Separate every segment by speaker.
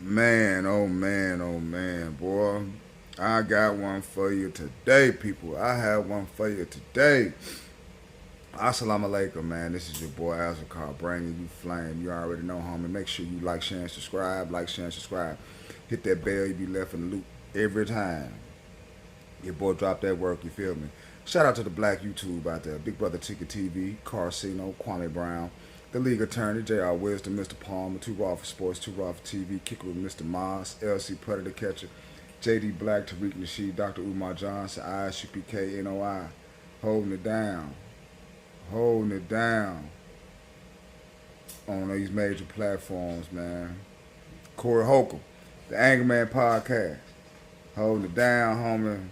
Speaker 1: Man, oh man, oh man, boy. I got one for you today, people. I have one for you today. Assalamu alaikum, man. This is your boy Azakar bringing you flame. You already know, homie. Make sure you like, share, and subscribe. Like, share, and subscribe. Hit that bell. You be left in the loop every time your boy drop that work. You feel me? Shout out to the black YouTube out there. Big Brother Ticket TV, Carcino, Kwame Brown, the League Attorney, J.R. Wisdom, Mr. Palmer, Too Raw for Sports, Too Raw for TV, Kicker with Mr. Moss, LC Predator Catcher, J.D. Black, Tariq Nasheed, Dr. Umar Johnson, ISUPK, NOI, holding it down. Holding it down on these major platforms, man. Corey Holcomb, the Anger Man Podcast. Holding it down, homie.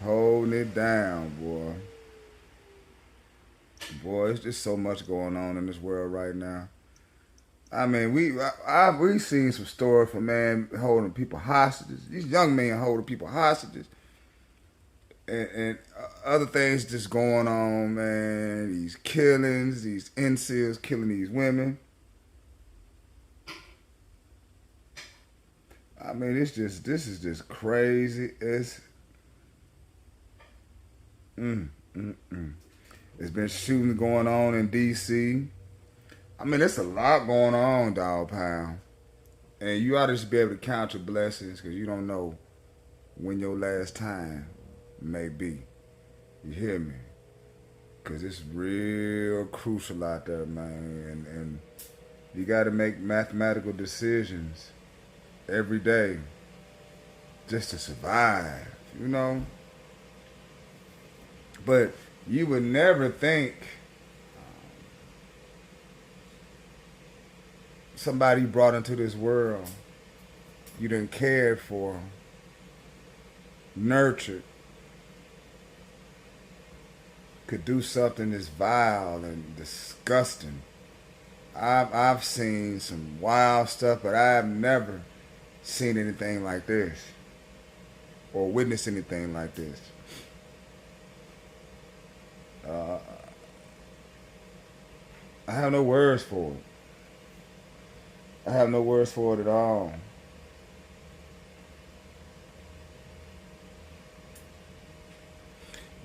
Speaker 1: Holding it down, boy. Boy, it's just so much going on in this world right now. I mean, we seen some stories from man holding people hostages. These young men holding people hostages. And other things just going on, man. These killings, these incels killing these women. I mean, this is just crazy. It's been shooting going on in D.C. I mean, there's a lot going on, dog pound. And you ought to just be able to count your blessings because you don't know when your last time may be. You hear me? Because it's real crucial out there, man. And you got to make mathematical decisions every day just to survive, you know? But you would never think somebody you brought into this world you done cared for, nurtured, could do something this vile and disgusting. I've seen some wild stuff, but I've never seen anything like this or witnessed anything like this. I have no words for it. I have no words for it at all.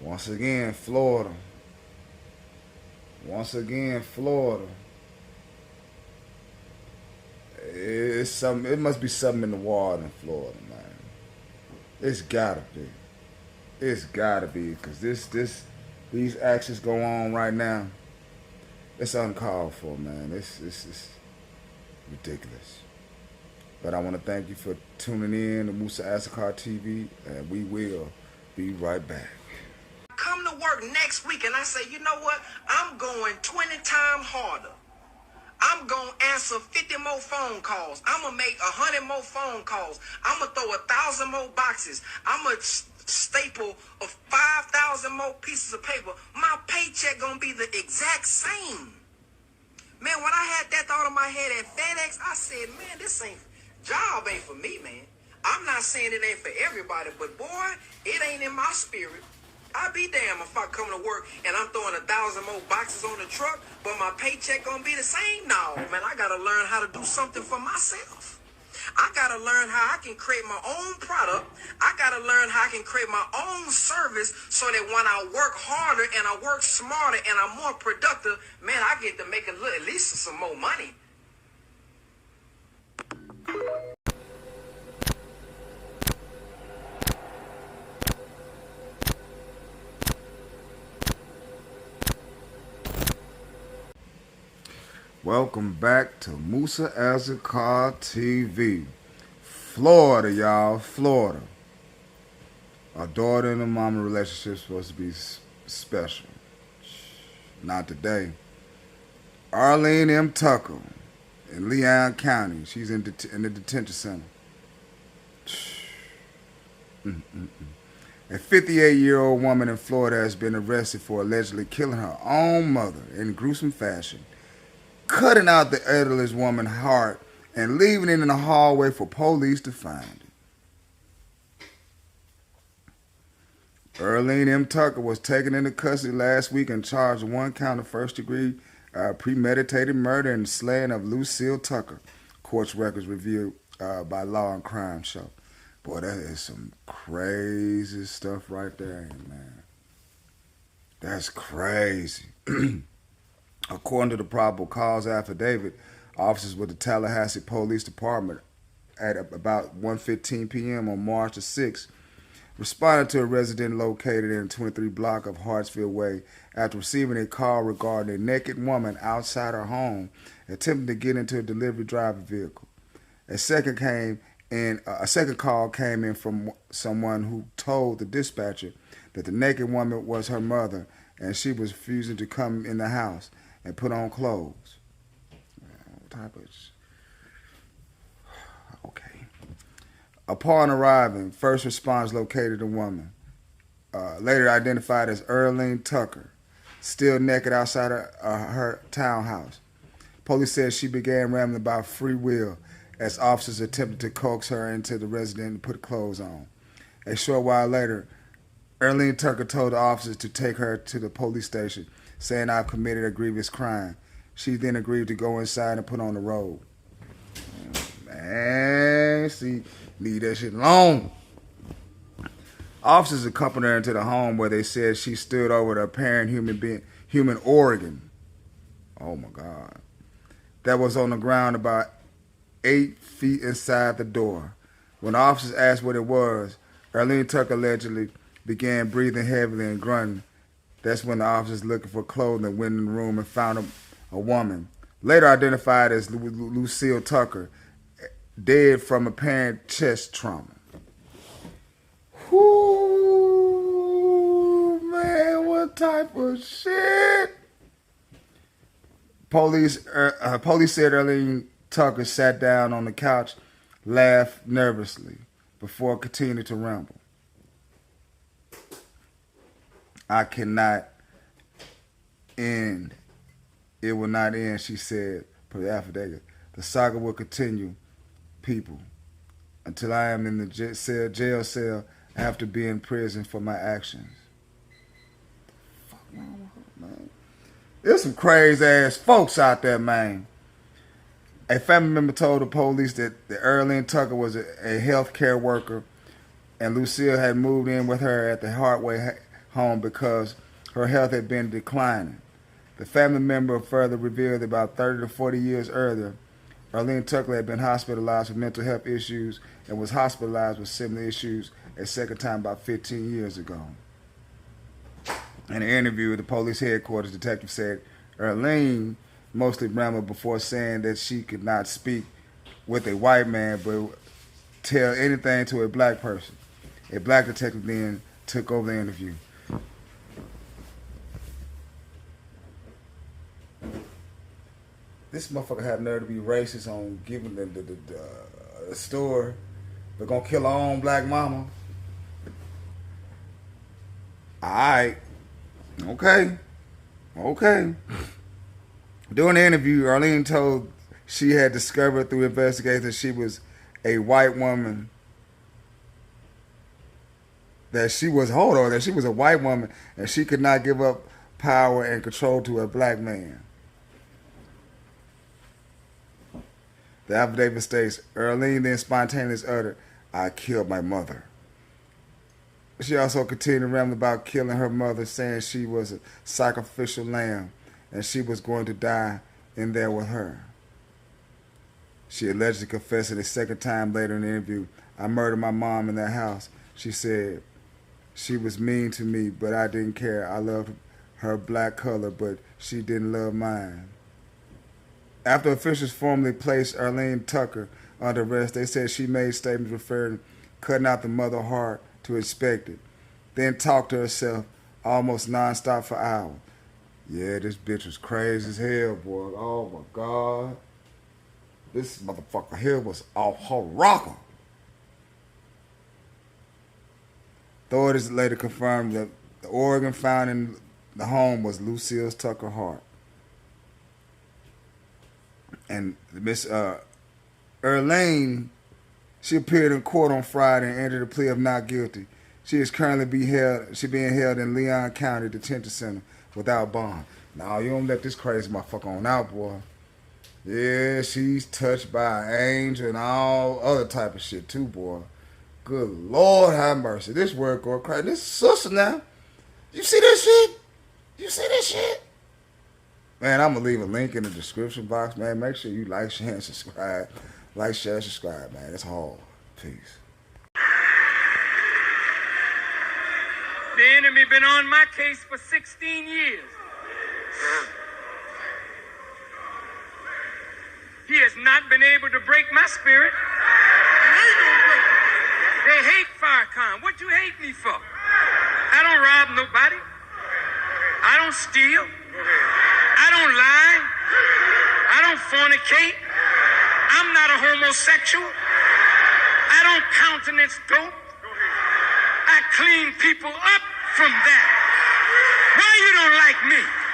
Speaker 1: Once again, Florida. Once again, Florida. It's something. It must be something in the water in Florida, man. It's gotta be. It's gotta be because these actions go on right now. It's uncalled for, man. It's ridiculous. But I want to thank you for tuning in to Musa Asakar TV, and we will be right back.
Speaker 2: Come to work next week and I say, you know what? I'm going 20 times harder. I'm going to answer 50 more phone calls. I'm going to make 100 more phone calls. I'm going to throw 1,000 more boxes. I'm going to staple of 5,000 more pieces of paper. My paycheck going to be the exact same. Man, when I had that thought in my head at FedEx, I said, man, this job ain't for me, man. I'm not saying it ain't for everybody, but boy, it ain't in my spirit. I'd be damned if I come to work and I'm throwing 1,000 more boxes on the truck, but my paycheck gonna be the same. No, man, I gotta learn how to do something for myself. I gotta learn how I can create my own product. I gotta learn how I can create my own service so that when I work harder and I work smarter and I'm more productive, man, I get to make at least some more money.
Speaker 1: Welcome back to Musa Azakar TV. Florida, y'all. Florida. A daughter and a mama relationship supposed to be special. Not today. Earleen M. Tucker in Leon County. She's in the detention center. A 58-year-old woman in Florida has been arrested for allegedly killing her own mother in gruesome fashion, cutting out the elderly woman's heart and leaving it in the hallway for police to find it. Earleen M. Tucker was taken into custody last week and charged with one count of first-degree premeditated murder and slaying of Lucille Tucker, court's records revealed by Law and Crime Show. Boy, that is some crazy stuff right there, man. That's crazy. According to the probable cause affidavit, officers with the Tallahassee Police Department at about 1:15 p.m. on March the 6th responded to a resident located in the 23 block of Hartsfield Way after receiving a call regarding a naked woman outside her home attempting to get into a delivery driver vehicle. A second call came in from someone who told the dispatcher that the naked woman was her mother and she was refusing to come in the house and put on clothes. What type of... Okay. Upon arriving, first responders located a woman, later identified as Earleen Tucker, still naked outside her townhouse. Police said she began rambling about free will as officers attempted to coax her into the residence and put clothes on. A short while later, Earleen Tucker told the officers to take her to the police station, saying, "I've committed a grievous crime." She then agreed to go inside and put on the robe. Man, see, leave that shit alone. Officers accompanied her into the home where they said she stood over the apparent human organ. Oh my God. That was on the ground about 8 feet inside the door. When officers asked what it was, Earleen Tucker allegedly began breathing heavily and grunting. That's when the officers looking for clothing went in the room and found a woman, later identified as Lucille Tucker, dead from apparent chest trauma. Whoo, man, what type of shit? Police said Earleen Tucker sat down on the couch, laughed nervously before continuing to ramble. "I cannot end. It will not end," she said, per the affidavit. "The saga will continue, people. Until I am in the jail cell, I have to be in prison for my actions." Fuck wrong with her, man? There's some crazy ass folks out there, man. A family member told the police that Earleen Tucker was a healthcare worker, and Lucille had moved in with her at the Hartway home because her health had been declining. The family member further revealed that about 30 to 40 years earlier, Earleen Tucker had been hospitalized with mental health issues and was hospitalized with similar issues a second time about 15 years ago. In an interview with the police headquarters, detective said Earleen mostly rambled before saying that she could not speak with a white man but tell anything to a black person. A black detective then took over the interview. This motherfucker had nerve to be racist on giving the store. They're gonna kill our own black mama. Alright. Okay. During the interview, Earleen told she had discovered through investigations she was a white woman. That she was a white woman and she could not give up power and control to a black man. The affidavit states, Earleen then spontaneously uttered, "I killed my mother." She also continued to ramble about killing her mother, saying she was a sacrificial lamb and she was going to die in there with her. She allegedly confessed it a second time later in the interview. "I murdered my mom in that house," she said. "She was mean to me, but I didn't care. I loved her black color, but she didn't love mine." After officials formally placed Earleen Tucker under arrest, they said she made statements referring to cutting out the mother heart to inspect it, then talked to herself almost nonstop for hours. Yeah, this bitch was crazy as hell, boy. Oh my God. This motherfucker here was off her rocker. Authorities later confirmed that the organ found in the home was Lucille Tucker's heart. And Miss Earleen, she appeared in court on Friday and entered a plea of not guilty. She is currently being held in Leon County Detention Center without bond. Now, you don't let this crazy motherfucker on out, boy. Yeah, she's touched by an angel and all other type of shit too, boy. Good Lord have mercy. This word going crazy. This sister now. You see this shit? You see this shit? Man, I'm going to leave a link in the description box, man. Make sure you like, share, and subscribe. Like, share, subscribe, man. It's hard. Peace.
Speaker 3: The enemy been on my case for 16 years. He has not been able to break my spirit. They hate Farrakhan. What you hate me for? I don't rob nobody. I don't steal. I don't lie. I don't fornicate. I'm not a homosexual. I don't countenance dope. I clean people up from that. Why you don't like me?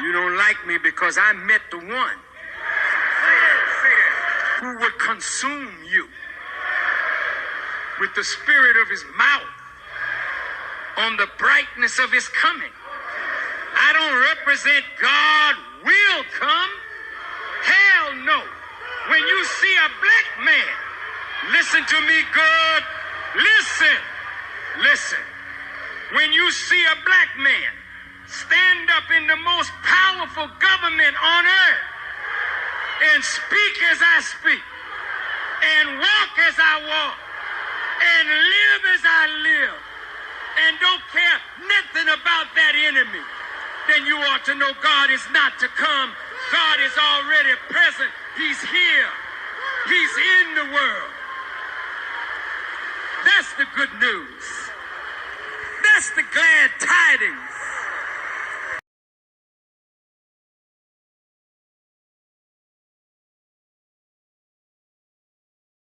Speaker 3: You don't like me because I met the one who would consume you with the spirit of his mouth on the brightness of his coming. I don't represent God will come. Hell no. When you see a black man, listen to me good. Listen. Listen. When you see a black man stand up in the most powerful government on earth and speak as I speak and walk as I walk and live as I live and don't care nothing about that enemy, then you ought to know God is not to come. God is already present. He's here. He's in the world. That's the good news. That's the glad tidings.